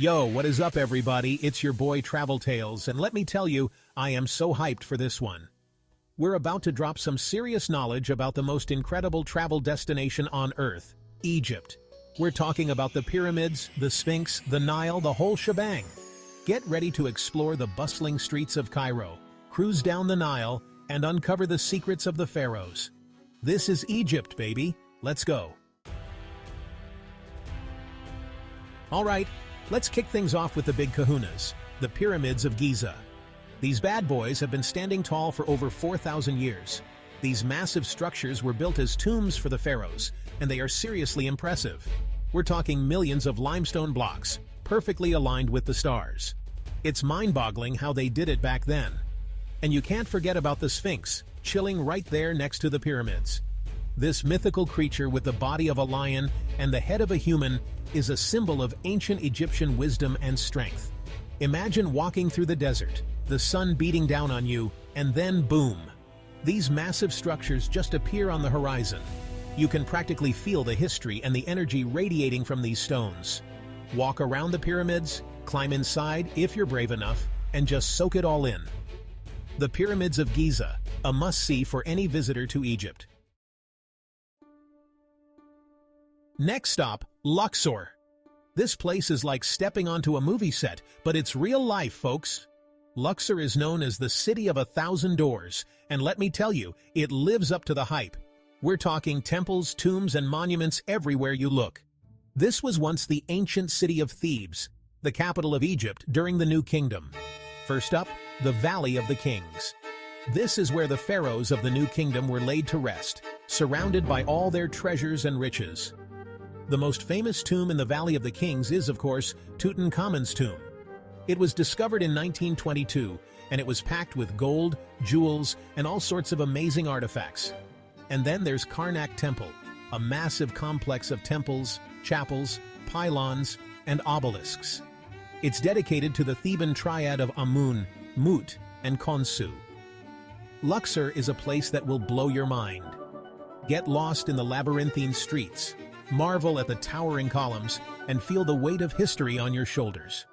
Yo, what is up everybody? It's your boy Travel Tales, and let me tell you, I am so hyped for this one. We're about to drop some serious knowledge about the most incredible travel destination on Earth, Egypt. We're talking about the pyramids, the Sphinx, the Nile, the whole shebang. Get ready to explore the bustling streets of Cairo, cruise down the Nile, and uncover the secrets of the pharaohs. This is Egypt, baby. Let's go. All right, let's kick things off with the big kahunas, the Pyramids of Giza. These bad boys have been standing tall for over 4,000 years. These massive structures were built as tombs for the pharaohs, and they are seriously impressive. We're talking millions of limestone blocks, perfectly aligned with the stars. It's mind-boggling how they did it back then. And you can't forget about the Sphinx, chilling right there next to the pyramids. This mythical creature with the body of a lion and the head of a human is a symbol of ancient Egyptian wisdom and strength. Imagine walking through the desert, the sun beating down on you, and then boom! These massive structures just appear on the horizon. You can practically feel the history and the energy radiating from these stones. Walk around the pyramids, climb inside if you're brave enough, and just soak it all in. The Pyramids of Giza, a must-see for any visitor to Egypt. Next stop, Luxor. This place is like stepping onto a movie set, but it's real life, folks. Luxor is known as the City of 1,000 Doors, and let me tell you, it lives up to the hype. We're talking temples, tombs, and monuments everywhere you look. This was once the ancient city of Thebes, the capital of Egypt during the New Kingdom. First up, the Valley of the Kings. This is where the pharaohs of the New Kingdom were laid to rest, surrounded by all their treasures and riches. The most famous tomb in the Valley of the Kings is, of course, Tutankhamun's tomb. It was discovered in 1922, and it was packed with gold, jewels, and all sorts of amazing artifacts. And then there's Karnak Temple, a massive complex of temples, chapels, pylons, and obelisks. It's dedicated to the Theban triad of Amun, Mut, and Khonsu. Luxor is a place that will blow your mind. Get lost in the labyrinthine streets, marvel at the towering columns, and feel the weight of history on your shoulders.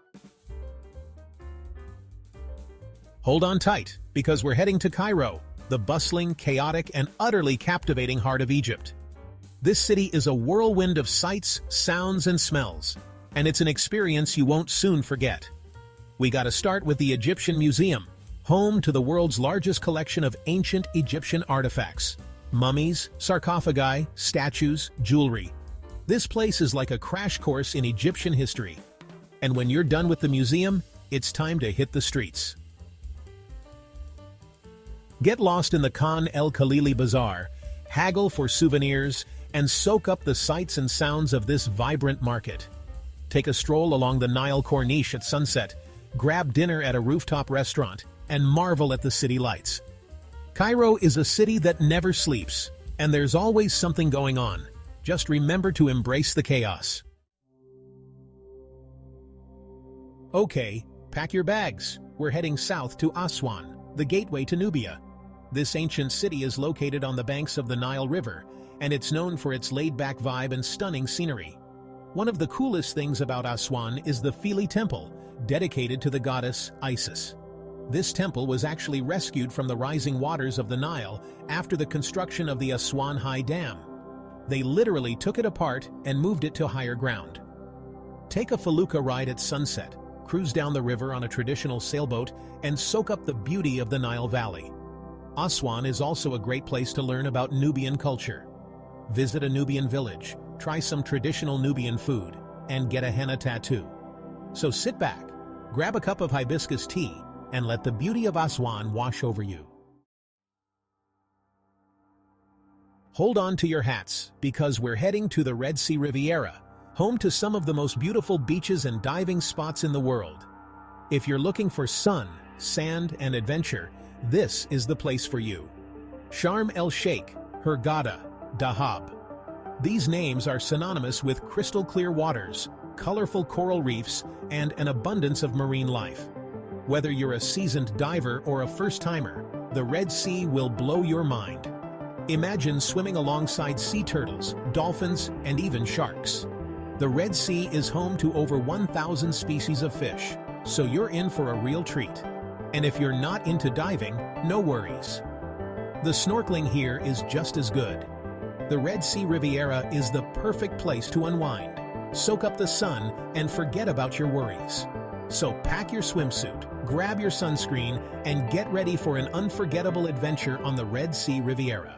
Hold on tight, because we're heading to Cairo, the bustling, chaotic, and utterly captivating heart of Egypt. This city is a whirlwind of sights, sounds, and smells, and it's an experience you won't soon forget. We gotta start with the Egyptian Museum, home to the world's largest collection of ancient Egyptian artifacts. Mummies, sarcophagi, statues, jewelry. This place is like a crash course in Egyptian history. And when you're done with the museum, it's time to hit the streets. Get lost in the Khan el-Khalili Bazaar, haggle for souvenirs, and soak up the sights and sounds of this vibrant market. Take a stroll along the Nile Corniche at sunset, grab dinner at a rooftop restaurant, and marvel at the city lights. Cairo is a city that never sleeps, and there's always something going on. Just remember to embrace the chaos. Okay, pack your bags. We're heading south to Aswan, the gateway to Nubia. This ancient city is located on the banks of the Nile River, and it's known for its laid-back vibe and stunning scenery. One of the coolest things about Aswan is the Philae Temple, dedicated to the goddess Isis. This temple was actually rescued from the rising waters of the Nile after the construction of the Aswan High Dam. They literally took it apart and moved it to higher ground. Take a felucca ride at sunset, cruise down the river on a traditional sailboat, and soak up the beauty of the Nile Valley. Aswan is also a great place to learn about Nubian culture. Visit a Nubian village, try some traditional Nubian food, and get a henna tattoo. So sit back, grab a cup of hibiscus tea, and let the beauty of Aswan wash over you. Hold on to your hats, because we're heading to the Red Sea Riviera, home to some of the most beautiful beaches and diving spots in the world. If you're looking for sun, sand, and adventure, this is the place for you. Sharm el-Sheikh, Hurghada, Dahab. These names are synonymous with crystal-clear waters, colorful coral reefs, and an abundance of marine life. Whether you're a seasoned diver or a first-timer, the Red Sea will blow your mind. Imagine swimming alongside sea turtles, dolphins, and even sharks. The Red Sea is home to over 1,000 species of fish, so you're in for a real treat. And if you're not into diving, no worries. The snorkeling here is just as good. The Red Sea Riviera is the perfect place to unwind, soak up the sun, and forget about your worries. So pack your swimsuit, grab your sunscreen, and get ready for an unforgettable adventure on the Red Sea Riviera.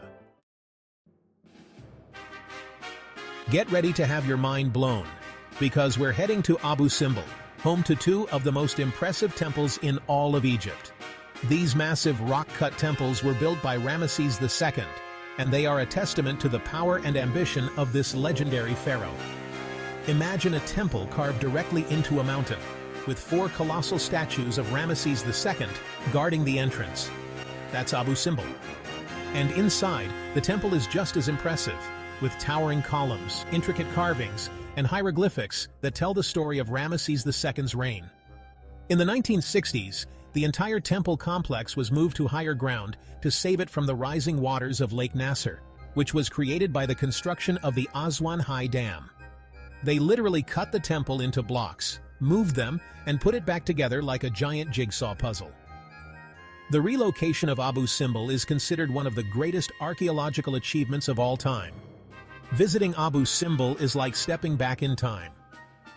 Get ready to have your mind blown, because we're heading to Abu Simbel, home to two of the most impressive temples in all of Egypt. These massive rock-cut temples were built by Ramesses II, and they are a testament to the power and ambition of this legendary pharaoh. Imagine a temple carved directly into a mountain, with 4 colossal statues of Ramesses II guarding the entrance. That's Abu Simbel. And inside, the temple is just as impressive, with towering columns, intricate carvings, and hieroglyphics that tell the story of Ramesses II's reign. In the 1960s, the entire temple complex was moved to higher ground to save it from the rising waters of Lake Nasser, which was created by the construction of the Aswan High Dam. They literally cut the temple into blocks, moved them, and put it back together like a giant jigsaw puzzle. The relocation of Abu Simbel is considered one of the greatest archaeological achievements of all time. Visiting Abu Simbel is like stepping back in time.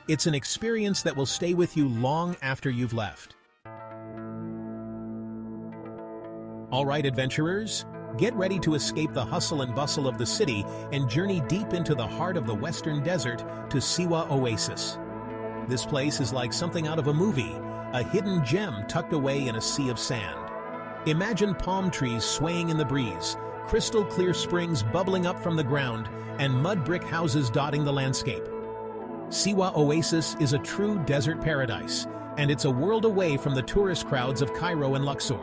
It's an experience that will stay with you long after you've left. All right, adventurers, get ready to escape the hustle and bustle of the city and journey deep into the heart of the Western Desert to Siwa Oasis. This place is like something out of a movie, a hidden gem tucked away in a sea of sand. Imagine palm trees swaying in the breeze, crystal clear springs bubbling up from the ground, and mud brick houses dotting the landscape. Siwa Oasis is a true desert paradise, and it's a world away from the tourist crowds of Cairo and Luxor.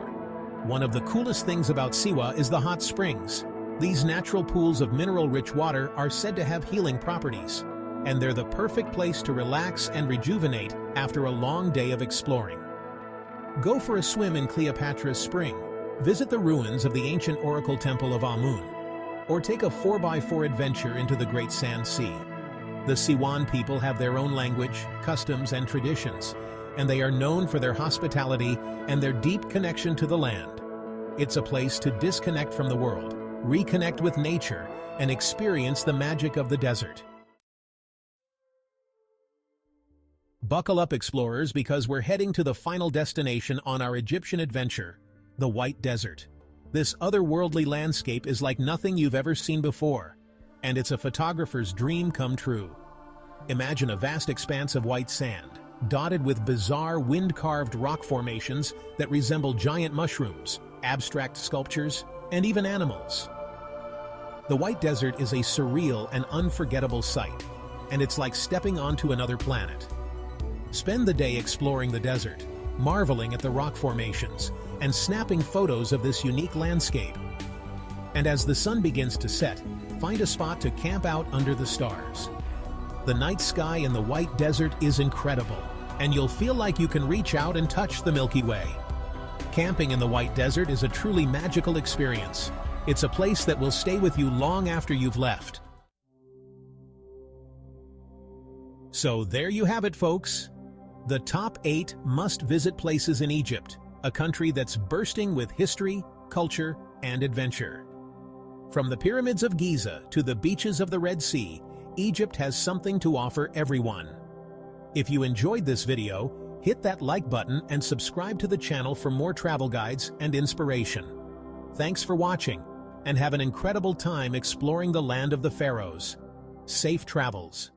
One of the coolest things about Siwa is the hot springs. These natural pools of mineral-rich water are said to have healing properties, and they're the perfect place to relax and rejuvenate after a long day of exploring. Go for a swim in Cleopatra's Spring, visit the ruins of the ancient oracle temple of Amun, or take a 4x4 adventure into the Great Sand Sea. The Siwan people have their own language, customs, and traditions, and they are known for their hospitality and their deep connection to the land. It's a place to disconnect from the world, reconnect with nature, and experience the magic of the desert. Buckle up, explorers, because we're heading to the final destination on our Egyptian adventure, the White Desert. This otherworldly landscape is like nothing you've ever seen before, and it's a photographer's dream come true. Imagine a vast expanse of white sand, dotted with bizarre wind-carved rock formations that resemble giant mushrooms, abstract sculptures, and even animals. The White Desert is a surreal and unforgettable sight, and it's like stepping onto another planet. Spend the day exploring the desert, marveling at the rock formations, and snapping photos of this unique landscape. And as the sun begins to set, find a spot to camp out under the stars. The night sky in the White Desert is incredible, and you'll feel like you can reach out and touch the Milky Way. Camping in the White Desert is a truly magical experience. It's a place that will stay with you long after you've left. So there you have it, folks. The top 8 must-visit places in Egypt, a country that's bursting with history, culture, and adventure. From the Pyramids of Giza to the beaches of the Red Sea, Egypt has something to offer everyone. If you enjoyed this video, hit that like button and subscribe to the channel for more travel guides and inspiration. Thanks for watching, and have an incredible time exploring the land of the pharaohs. Safe travels.